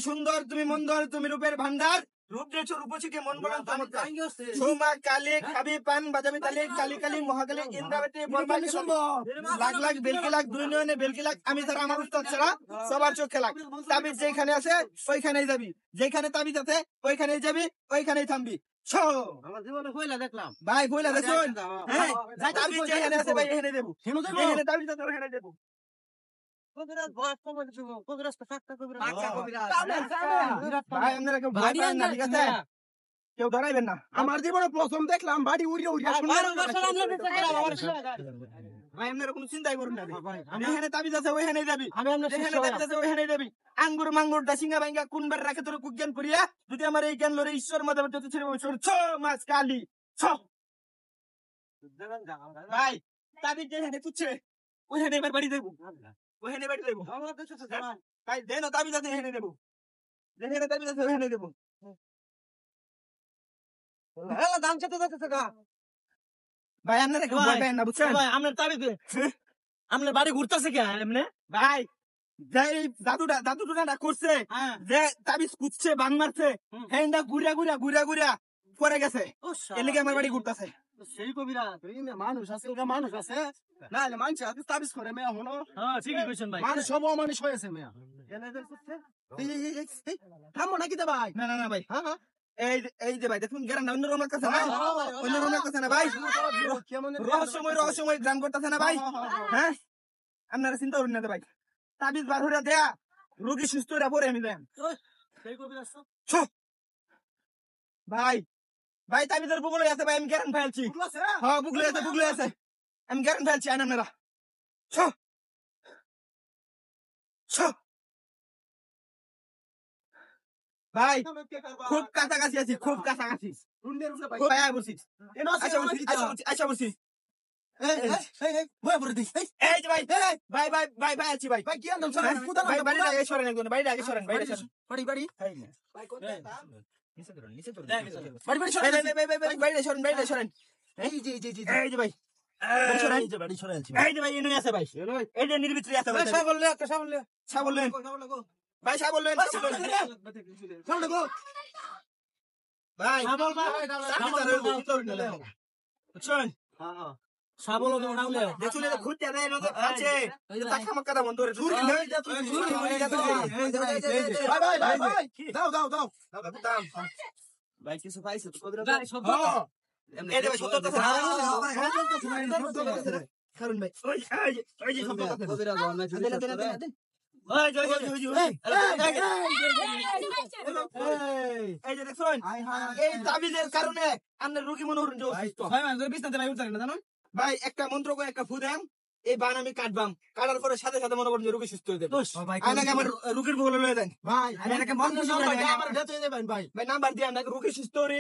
সুন্দর তুমি মন্দর তুমি রূপের ভান্ডার রূপ দিয়েছো রূপসীকে মন বলেন সৌমা কালী খাবি পান বাজাবি তালি কালী কালী মহাকালী ইন্দ্রাবতী বরবালি লাখ লাখ বেলকি লাখ দুই নয়নে বেলকি লাখ আমি ছাড়া আমার উস্তাদ ছাড়া সবার চোখে লাখ তাবিজ যেখানে আছে ওইখানেই যাবি যেখানে তাবিজ আছে ওইখানেই যাবি ওইখানেই থামবি আমার জীবনে কইলা দেখলাম ভাই বইলা দেখুন হ্যাঁ তাবিজ যেখানে আছে ভাই এখানে দেবো এখানে তাবিজ আছে ওখানে দেবো কবিরাজ বয়স কমে দিছো কবিরাজ তো ফাক্কা কবিরাজ ভাই আপনারা কেউ ভয় পান না ঠিক আছে কেউ ধরাইবেন না আমার জীবনে প্রথম দেখলাম বাড়ি উড়িয়ে উড়িয়ে ভাই আপনারা কোনো চিন্তাই করুন না এখানে তাবিজ আছে ওইখানেই যাবি যেখানে তাবিজ আছে ওইখানেই যাবি আঙ্গুর মাঙ্গুর ডাসিঙ্গা বাইঙ্গা কোনবার রাখে তোর কুজ্ঞান করিয়া যদি আমার এই জ্ঞান লরে ঈশ্বর মধ্যে যদি ছেড়ে ছ মাস কালি ছ ভাই তাবিজ যেখানে তুচ্ছে ওইখানে এবার বাড়ি দেবো ওইখানে বাড়ি দেবো ভাই দেন তাবিজ আছে এখানে দেবো যেখানে তাবিজ আছে ওইখানে দেবো দাম চেতে যাচ্ছে ভাই আপনারা কেউ ভয় পান না বুঝছেন ভাই আপনার তাবিজ আপনার বাড়ি ঘুরতেছে কে এমনি ভাই যে দাদুটা করছে যে তাবিজ কুচ্ছে বাং মারছে হ্যান্ডা ঘুরা ঘুরা ঘুরা ঘুরা পরে গেছে এর লিগে আমার বাড়ি ঘুরতেছে সেই কবিরাজ মানুষ আছে মানুষ আছে না মানুষ আছে তাবিজ করে মেয়া হলো হ্যাঁ ঠিকই কইছেন ভাই মানুষ সব অমানুষ হয়েছে মেয়া থামো নাকি দে ভাই না না না ভাই হ্যাঁ এই যে ভাই দেখুন গ্রাম অন্য রকমের কাছে না অন্য রকমের কাছে না ভাই রহস্যময় গ্রাম করতেছে না ভাই হ্যাঁ আপনারা চিন্তা করুন না ভাই তাবিজ বার হইয়া দেয়া রোগী সুস্থ হইয়া পরে আমি দেন সেই কবিরাজ ভাই ভাই তাবিজের বুগলে আছে ভাই আমি গ্যারান ফেলছি হ্যাঁ বুগলে আছে আমি গ্যারান ফেলছি আইন আপনারা ভাই খুব কাছাকাছি আছি খুব কাছাকাছি আচ্ছা বলছি এই যে ভাই ভাই ভাই ভাই ভাই আছি ভাই কি আনন্দ ভাই বাড়ির আগে সরেন একজন বাড়ির আগে সরেন বাড়ি বাড়ি বাড়ি সরেন এই যে এই যে ভাই বাড়ি সরে আছি এই যে ভাই এনে আছে ভাই এই যে নির্বিত্রি আছে ভাই ছাগল ভাই ছাগল ভাই বুঝছেন সাবল দেখুন এটা ঘুরতে দেয় না আছে টাকা মাক্কা বন্ধ করে দাও ভাই কিছু পাইছে তো ভাই সব এই যে ভাই সত্য কথা কারণ ভাই ওই যে সত্য কথা কবিরাজ এই যে দেখুন এই তাবিজের কারণে আপনার রোগী মনে হন ভাই একটা মন্ত্র করে একটা ফু দেন এই বান আমি কাটবাম কাটার পরে সাথে সাথে মনে করেন যে রোগী সুস্থ হয়ে যাবে আপনাকে আমার রোগীর বলে লয়ে দেন ভাই আপনাকে মন্ত্র ভাই নাম্বার দিয়ে আপনাকে রোগী সুস্থ রে